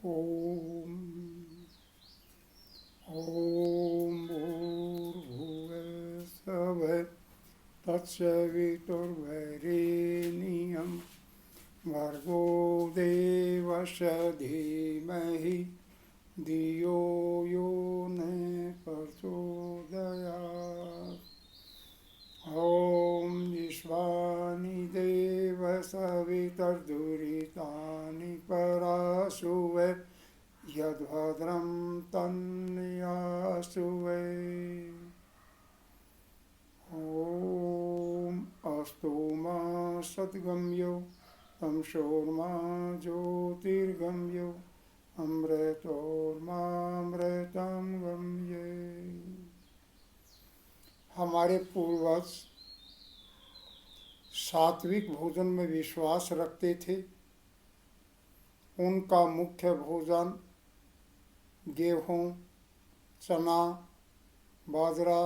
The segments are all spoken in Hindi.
ओम ओम भूर्भुवस्सुः तत्सवितुर्वरेण्यं भर्गो देवस्य धीमहि धियो यो न प्रचोदयात्। ॐ विश्वानि देव सवितर्दुरितानि पराशुव यद्भद्रं तन्यासु वै। ॐ अस्तु मा सद्गम्यो तमसोर्मा ज्योतिर्गम्यो अमृतोर्मामृतं गम्ये। हमारे पूर्वज सात्विक भोजन में विश्वास रखते थे। उनका मुख्य भोजन गेहूँ, चना, बाजरा,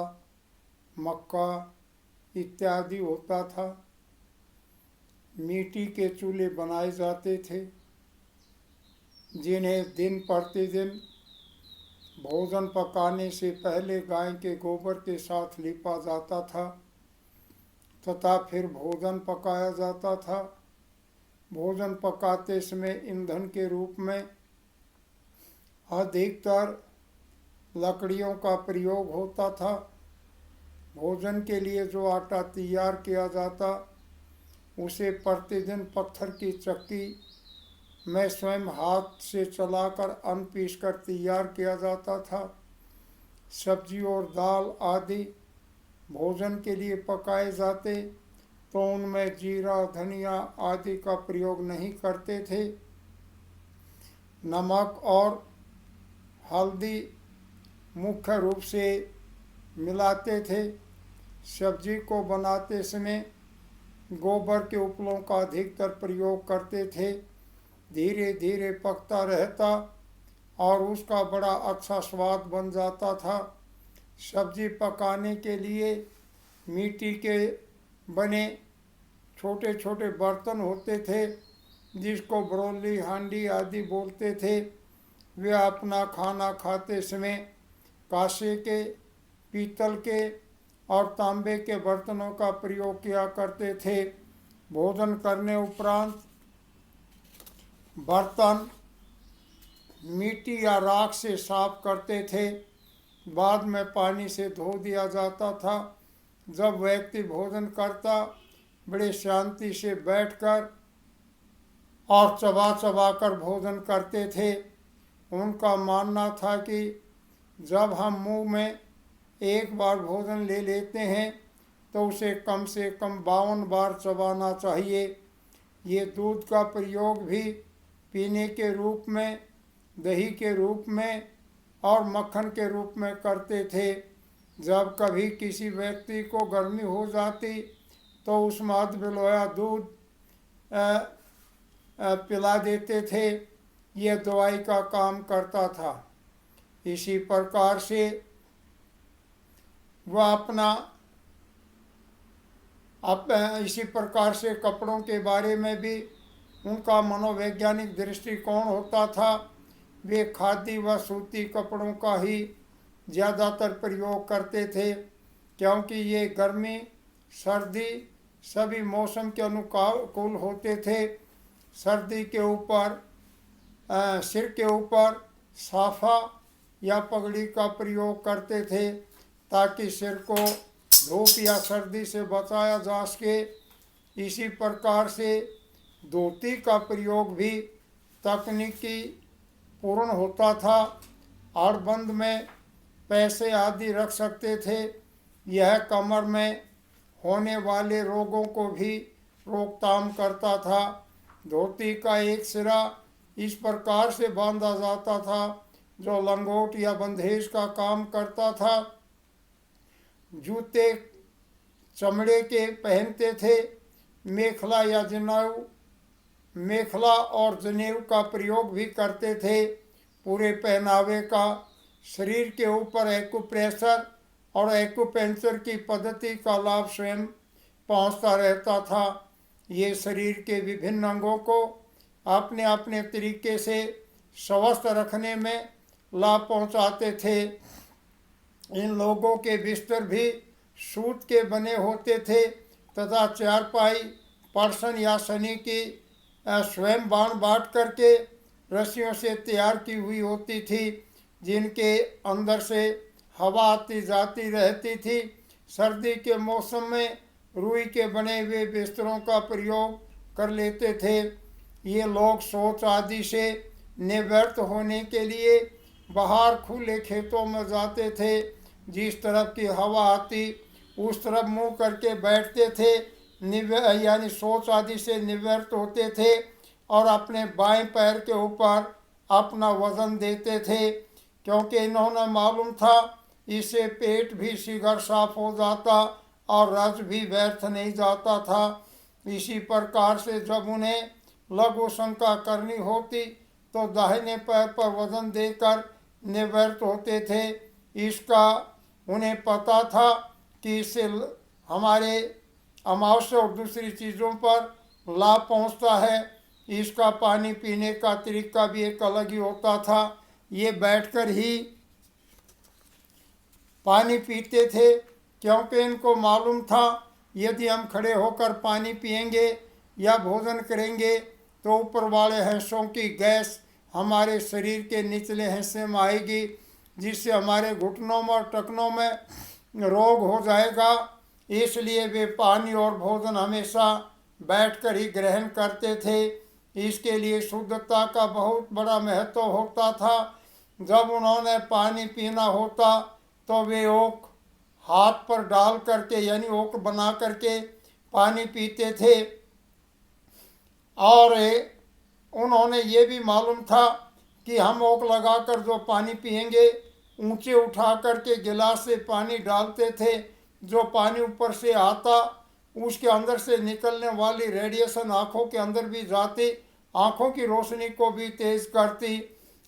मक्का इत्यादि होता था। मिट्टी के चूल्हे बनाए जाते थे जिन्हें दिन प्रतिदिन भोजन पकाने से पहले गाय के गोबर के साथ लिपा जाता था तथा फिर भोजन पकाया जाता था। भोजन पकाते समय ईंधन के रूप में अधिकतर लकड़ियों का प्रयोग होता था। भोजन के लिए जो आटा तैयार किया जाता उसे प्रतिदिन पत्थर की चक्की में स्वयं हाथ से चलाकर अन्न पीसकर तैयार किया जाता था। सब्जी और दाल आदि भोजन के लिए पकाए जाते तो उनमें जीरा, धनिया आदि का प्रयोग नहीं करते थे। नमक और हल्दी मुख्य रूप से मिलाते थे। सब्जी को बनाते समय गोबर के उपलों का अधिकतर प्रयोग करते थे। धीरे धीरे पकता रहता और उसका बड़ा अच्छा स्वाद बन जाता था। सब्जी पकाने के लिए मिट्टी के बने छोटे छोटे बर्तन होते थे जिसको बरौली, हांडी आदि बोलते थे। वे अपना खाना खाते समय कांसे के, पीतल के और तांबे के बर्तनों का प्रयोग किया करते थे। भोजन करने उपरांत बर्तन मिट्टी या राख से साफ करते थे। बाद में पानी से धो दिया जाता था। जब व्यक्ति भोजन करता बड़े शांति से बैठकर और चबा चबा कर भोजन करते थे। उनका मानना था कि जब हम मुंह में एक बार भोजन ले लेते हैं तो उसे कम से कम 52 बार चबाना चाहिए। ये दूध का प्रयोग भी पीने के रूप में, दही के रूप में और मक्खन के रूप में करते थे। जब कभी किसी व्यक्ति को गर्मी हो जाती तो उसमें आध बिलोया दूध पिला देते थे। यह दवाई का काम करता था। इसी प्रकार से इसी प्रकार से कपड़ों के बारे में भी उनका मनोवैज्ञानिक दृष्टिकोण होता था। वे खादी व सूती कपड़ों का ही ज़्यादातर प्रयोग करते थे क्योंकि ये गर्मी, सर्दी सभी मौसम के अनुकूल होते थे। सर्दी के ऊपर सिर के ऊपर साफा या पगड़ी का प्रयोग करते थे ताकि सिर को धूप या सर्दी से बचाया जा सके। इसी प्रकार से धोती का प्रयोग भी तकनीकी पूर्ण होता था। आड़बंद में पैसे आदि रख सकते थे। यह कमर में होने वाले रोगों को भी रोकथाम करता था। धोती का एक सिरा इस प्रकार से बांधा जाता था जो लंगोट या बंधेज का काम करता था। जूते चमड़े के पहनते थे। मेखला और जनेऊ का प्रयोग भी करते थे। पूरे पहनावे का शरीर के ऊपर एक्यूप्रेशर और एक्यूपेंचर की पद्धति का लाभ स्वयं पहुंचता रहता था। ये शरीर के विभिन्न अंगों को अपने अपने तरीके से स्वस्थ रखने में लाभ पहुंचाते थे। इन लोगों के बिस्तर भी सूत के बने होते थे तथा चारपाई पर्सन या सनी की स्वयं बाण बांट करके रस्सियों से तैयार की हुई होती थी, जिनके अंदर से हवा आती जाती रहती थी। सर्दी के मौसम में रुई के बने हुए बिस्तरों का प्रयोग कर लेते थे। ये लोग शौच आदि से निवृत्त होने के लिए बाहर खुले खेतों में जाते थे। जिस तरफ की हवा आती उस तरफ मुंह करके बैठते थे, यानी शौच आदि से निवृत्त होते थे और अपने बाएं पैर के ऊपर अपना वजन देते थे, क्योंकि इन्होंने मालूम था इससे पेट भी शीघ्र साफ हो जाता और रज भी व्यर्थ नहीं जाता था। इसी प्रकार से जब उन्हें लघु शंका करनी होती तो दाहिने पैर पर वजन देकर निवृत्त होते थे। इसका उन्हें पता था कि इससे हमारे अमावस्या और दूसरी चीज़ों पर लाभ पहुंचता है। इसका पानी पीने का तरीका भी एक अलग ही होता था। ये बैठकर ही पानी पीते थे, क्योंकि इनको मालूम था यदि हम खड़े होकर पानी पिएंगे या भोजन करेंगे तो ऊपर वाले हिस्सों की गैस हमारे शरीर के निचले हिस्से में आएगी, जिससे हमारे घुटनों में और टखनों में रोग हो जाएगा। इसलिए वे पानी और भोजन हमेशा बैठकर ही ग्रहण करते थे। इसके लिए शुद्धता का बहुत बड़ा महत्व होता था। जब उन्होंने पानी पीना होता तो वे ओक हाथ पर डाल करके, यानी ओक बना करके पानी पीते थे। और उन्होंने ये भी मालूम था कि हम ओक लगाकर जो पानी पिएंगे, ऊंचे उठा करके गिलास से पानी डालते थे। जो पानी ऊपर से आता उसके अंदर से निकलने वाली रेडिएशन आँखों के अंदर भी जाती, आँखों की रोशनी को भी तेज करती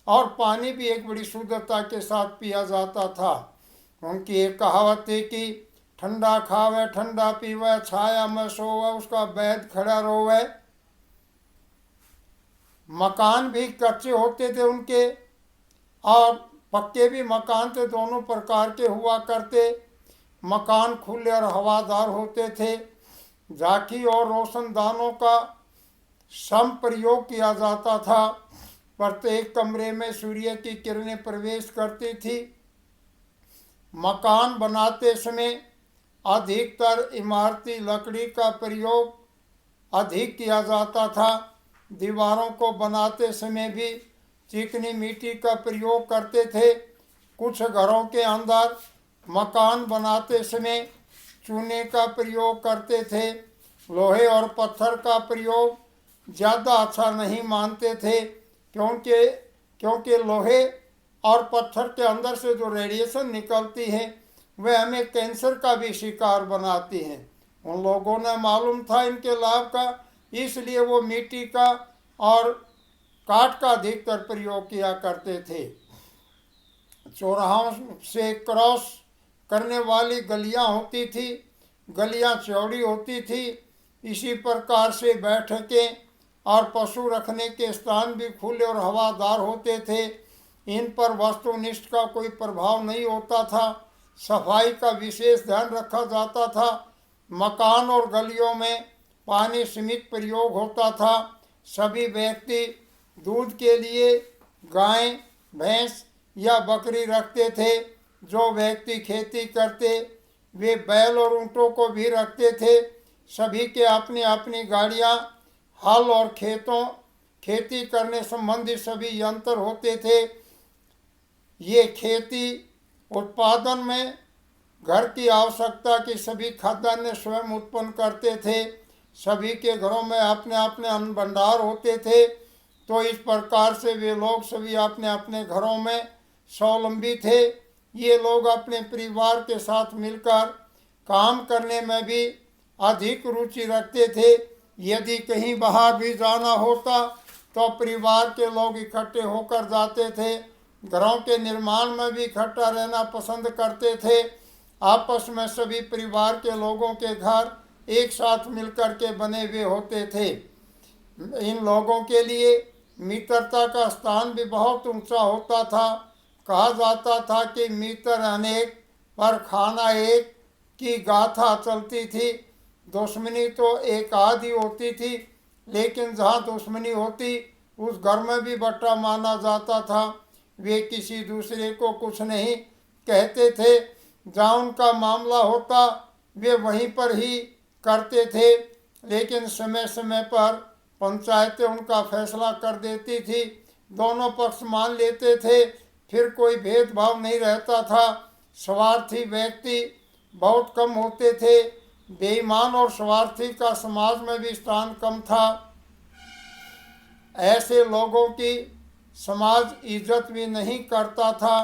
और पानी भी एक बड़ी शुद्धता के साथ पिया जाता था। उनकी एक कहावत थी कि ठंडा खावे ठंडा पीवे, छाया में सोवे उसका बैद खड़ा रोवे। मकान भी कच्चे होते थे उनके और पक्के भी मकान थे, दोनों प्रकार के हुआ करते। मकान खुले और हवादार होते थे। झांकी और रोशनदानों का सम प्रयोग किया जाता था। प्रत्येक कमरे में सूर्य की किरणें प्रवेश करती थी। मकान बनाते समय अधिकतर इमारती लकड़ी का प्रयोग अधिक किया जाता था। दीवारों को बनाते समय भी चिकनी मिट्टी का प्रयोग करते थे। कुछ घरों के अंदर मकान बनाते समय चूने का प्रयोग करते थे। लोहे और पत्थर का प्रयोग ज़्यादा अच्छा नहीं मानते थे, क्योंकि लोहे और पत्थर के अंदर से जो रेडिएशन निकलती है वह हमें कैंसर का भी शिकार बनाती हैं। उन लोगों ने मालूम था इनके लाभ का, इसलिए वो मिट्टी का और काठ का अधिकतर प्रयोग किया करते थे। चौराहों से क्रॉस करने वाली गलियां होती थी, गलियां चौड़ी होती थी। इसी प्रकार से बैठकें और पशु रखने के स्थान भी खुले और हवादार होते थे। इन पर वस्तुनिष्ठ का कोई प्रभाव नहीं होता था। सफाई का विशेष ध्यान रखा जाता था। मकान और गलियों में पानी सीमित प्रयोग होता था। सभी व्यक्ति दूध के लिए गाय, भैंस या बकरी रखते थे। जो व्यक्ति खेती करते वे बैल और ऊँटों को भी रखते थे। सभी के अपनी अपनी गाड़ियाँ, हल और खेती करने संबंधी सभी यंत्र होते थे। ये खेती उत्पादन में घर की आवश्यकता की सभी खाद्यान्न स्वयं उत्पन्न करते थे। सभी के घरों में अपने अपने अन्न भंडार होते थे। तो इस प्रकार से वे लोग सभी अपने अपने घरों में स्वावलंबी थे। ये लोग अपने परिवार के साथ मिलकर काम करने में भी अधिक रुचि रखते थे। यदि कहीं बाहर भी जाना होता तो परिवार के लोग इकट्ठे होकर जाते थे। घरों के निर्माण में भी इकट्ठा रहना पसंद करते थे। आपस में सभी परिवार के लोगों के घर एक साथ मिलकर के बने हुए होते थे। इन लोगों के लिए मित्रता का स्थान भी बहुत ऊंचा होता था। कहा जाता था कि मित्र अनेक पर खाना एक की गाथा चलती थी। दुश्मनी तो एक आधी होती थी, लेकिन जहाँ दुश्मनी होती उस घर में भी बट्टा माना जाता था। वे किसी दूसरे को कुछ नहीं कहते थे। जहाँ उनका मामला होता वे वहीं पर ही करते थे, लेकिन समय समय पर पंचायतें उनका फैसला कर देती थी। दोनों पक्ष मान लेते थे, फिर कोई भेदभाव नहीं रहता था। स्वार्थी व्यक्ति बहुत कम होते थे। बेईमान और स्वार्थी का समाज में भी स्थान कम था। ऐसे लोगों की समाज इज्जत भी नहीं करता था।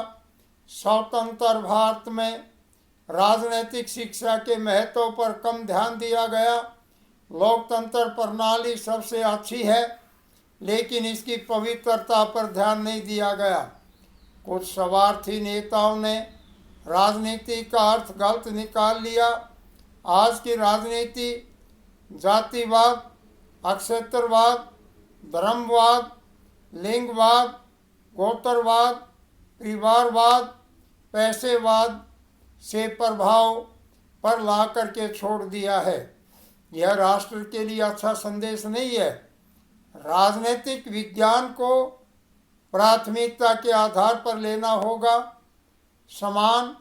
स्वतंत्र भारत में राजनीतिक शिक्षा के महत्व पर कम ध्यान दिया गया। लोकतंत्र प्रणाली सबसे अच्छी है, लेकिन इसकी पवित्रता पर ध्यान नहीं दिया गया। कुछ स्वार्थी नेताओं ने राजनीति का अर्थ गलत निकाल लिया। आज की राजनीति जातिवाद, अक्षत्रवाद, धर्मवाद, लिंगवाद, गोत्रवाद, परिवारवाद, पैसेवाद से प्रभाव पर ला करके छोड़ दिया है। यह राष्ट्र के लिए अच्छा संदेश नहीं है। राजनीतिक विज्ञान को प्राथमिकता के आधार पर लेना होगा। समान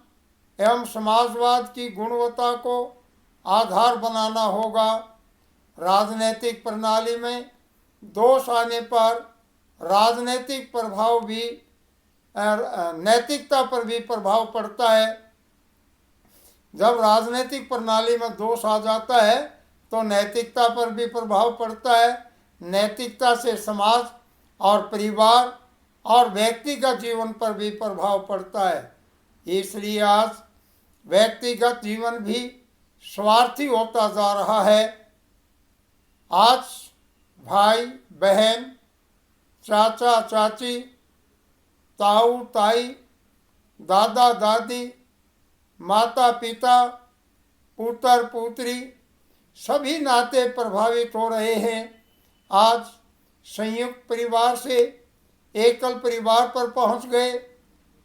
एवं समाजवाद की गुणवत्ता को आधार बनाना होगा। राजनीतिक प्रणाली में दोष आने पर राजनीतिक प्रभाव भी नैतिकता पर भी प्रभाव पड़ता है। जब राजनीतिक प्रणाली में दोष आ जाता है तो नैतिकता पर भी प्रभाव पड़ता है। नैतिकता से समाज और परिवार और व्यक्तिगत जीवन पर भी प्रभाव पड़ता है। इसलिए आज व्यक्तिगत जीवन भी स्वार्थी होता जा रहा है। आज भाई बहन, चाचा चाची, ताऊ ताई, दादा दादी, माता पिता, पुत्र पुत्री सभी नाते प्रभावित हो रहे हैं। आज संयुक्त परिवार से एकल परिवार पर पहुंच गए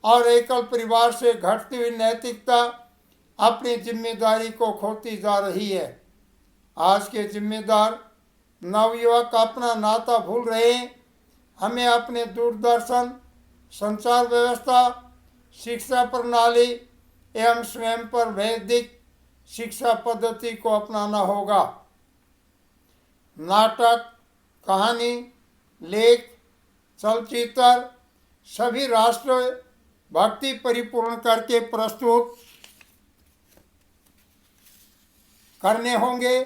और एकल परिवार से घटती हुई नैतिकता अपनी जिम्मेदारी को खोती जा रही है। आज के जिम्मेदार नवयुवक अपना नाता भूल रहे हैं। हमें अपने दूरदर्शन, संचार व्यवस्था, शिक्षा प्रणाली एवं स्वयं पर वैदिक शिक्षा पद्धति को अपनाना होगा। नाटक, कहानी, लेख, चलचित्र सभी राष्ट्र भक्ति परिपूर्ण करके प्रस्तुत करने होंगे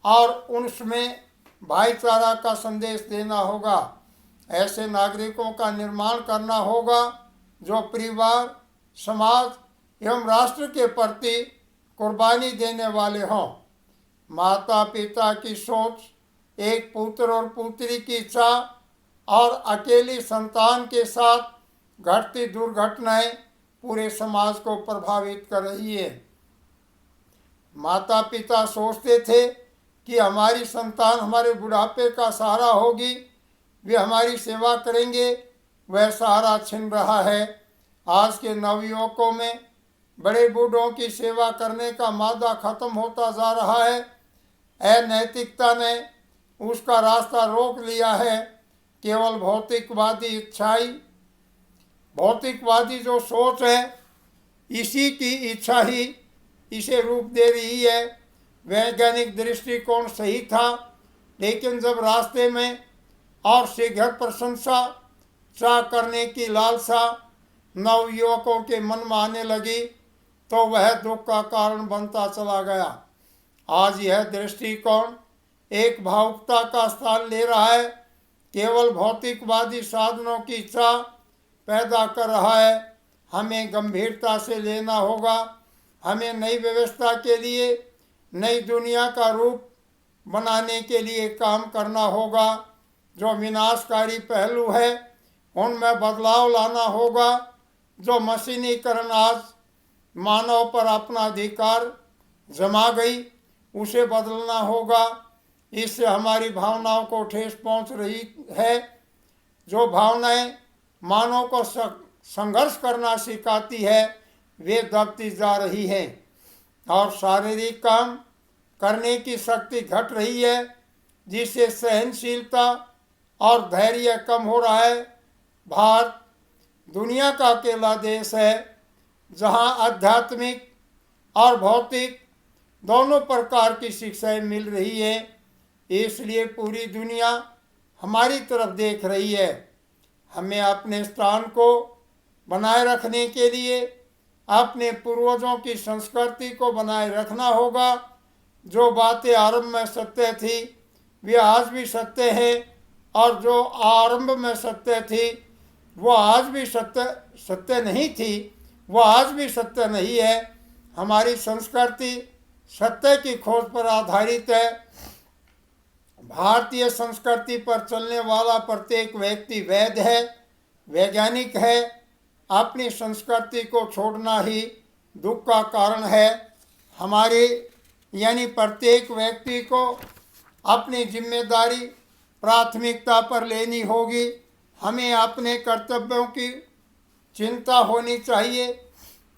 और उनमें भाईचारा का संदेश देना होगा। ऐसे नागरिकों का निर्माण करना होगा जो परिवार, समाज एवं राष्ट्र के प्रति कुर्बानी देने वाले हों। माता पिता की सोच, एक पुत्र और पुत्री की इच्छा और अकेली संतान के साथ घटती दुर्घटनाएं पूरे समाज को प्रभावित कर रही है। माता पिता सोचते थे कि हमारी संतान हमारे बुढ़ापे का सहारा होगी, वे हमारी सेवा करेंगे, वह सहारा छिन रहा है। आज के नवयुवकों में बड़े बूढ़ों की सेवा करने का मादा खत्म होता जा रहा है। अनैतिकता ने उसका रास्ता रोक लिया है। केवल भौतिकवादी इच्छाई, भौतिकवादी जो सोच है, इसी की इच्छा ही इसे रूप दे रही है। वैज्ञानिक दृष्टिकोण सही था, लेकिन जब रास्ते में और शीघ्र प्रशंसा चाह करने की लालसा नवयुवकों के मन में आने लगी तो वह दुख का कारण बनता चला गया। आज यह दृष्टिकोण एक भावुकता का स्थान ले रहा है, केवल भौतिकवादी साधनों की इच्छा पैदा कर रहा है। हमें गंभीरता से लेना होगा। हमें नई व्यवस्था के लिए, नई दुनिया का रूप बनाने के लिए काम करना होगा। जो विनाशकारी पहलू है उनमें बदलाव लाना होगा। जो मशीनीकरण आज मानव पर अपना अधिकार जमा गई, उसे बदलना होगा। इससे हमारी भावनाओं को ठेस पहुंच रही है। जो भावनाएं मानव को संघर्ष करना सिखाती है वे दबती जा रही हैं और शारीरिक काम करने की शक्ति घट रही है, जिससे सहनशीलता और धैर्य कम हो रहा है। भारत दुनिया का अकेला देश है जहां आध्यात्मिक और भौतिक दोनों प्रकार की शिक्षाएं मिल रही है, इसलिए पूरी दुनिया हमारी तरफ देख रही है। हमें अपने स्थान को बनाए रखने के लिए अपने पूर्वजों की संस्कृति को बनाए रखना होगा। जो बातें आरंभ में सत्य थी वे आज भी सत्य है, और जो आरंभ में सत्य थी वो आज भी सत्य नहीं थी, वो आज भी सत्य नहीं है। हमारी संस्कृति सत्य की खोज पर आधारित है। भारतीय संस्कृति पर चलने वाला प्रत्येक व्यक्ति वैध है, वैज्ञानिक है। अपनी संस्कृति को छोड़ना ही दुख का कारण है। हमारे यानी प्रत्येक व्यक्ति को अपनी जिम्मेदारी प्राथमिकता पर लेनी होगी। हमें अपने कर्तव्यों की चिंता होनी चाहिए।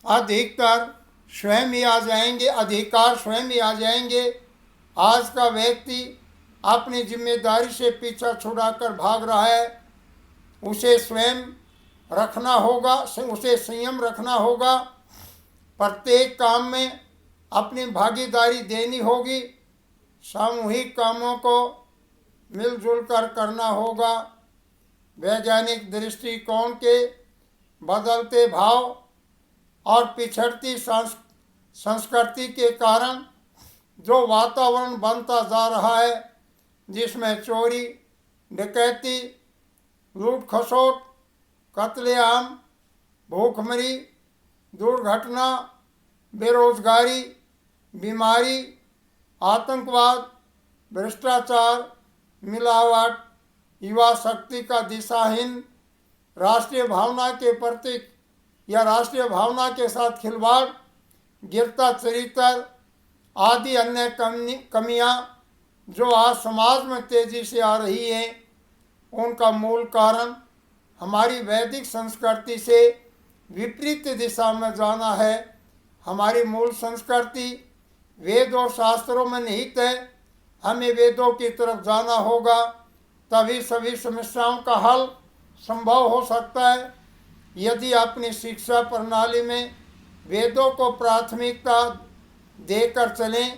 अधिकतर स्वयं ही आ जाएंगे, अधिकार स्वयं ही आ जाएंगे। आज का व्यक्ति अपनी जिम्मेदारी से पीछा छुड़ाकर भाग रहा है। उसे स्वयं रखना होगा, उसे संयम रखना होगा। प्रत्येक काम में अपनी भागीदारी देनी होगी। सामूहिक कामों को मिलजुल कर करना होगा। वैज्ञानिक दृष्टिकोण के बदलते भाव और पिछड़ती संस्कृति के कारण जो वातावरण बनता जा रहा है, जिसमें चोरी, डकैती, लूट खसोट, कत्लेआम, भूखमरी, दुर्घटना, बेरोजगारी, बीमारी, आतंकवाद, भ्रष्टाचार, मिलावट, युवा शक्ति का दिशाहीन, राष्ट्रीय भावना के प्रतीक या राष्ट्रीय भावना के साथ खिलवाड़, गिरता चरित्र आदि अन्य कमियां जो आज समाज में तेजी से आ रही हैं, उनका मूल कारण हमारी वैदिक संस्कृति से विपरीत दिशा में जाना है। हमारी मूल संस्कृति वेद और शास्त्रों में निहित है। हमें वेदों की तरफ जाना होगा, तभी सभी समस्याओं का हल संभव हो सकता है। यदि अपनी शिक्षा प्रणाली में वेदों को प्राथमिकता देकर चलें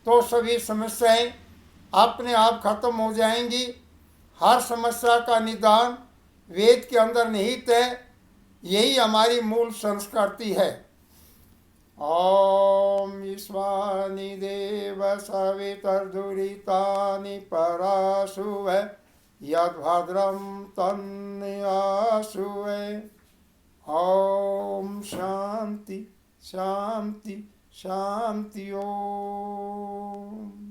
तो सभी समस्याएं अपने आप खत्म हो जाएंगी। हर समस्या का निदान वेद के अंदर निहित है। यही हमारी मूल संस्कृति है। ओम ईश्वानि देव सवितर्दुरितानि पराशुवे यद्भद्रं तन्यासुवे। ओम शांति शांति शांति। ओम।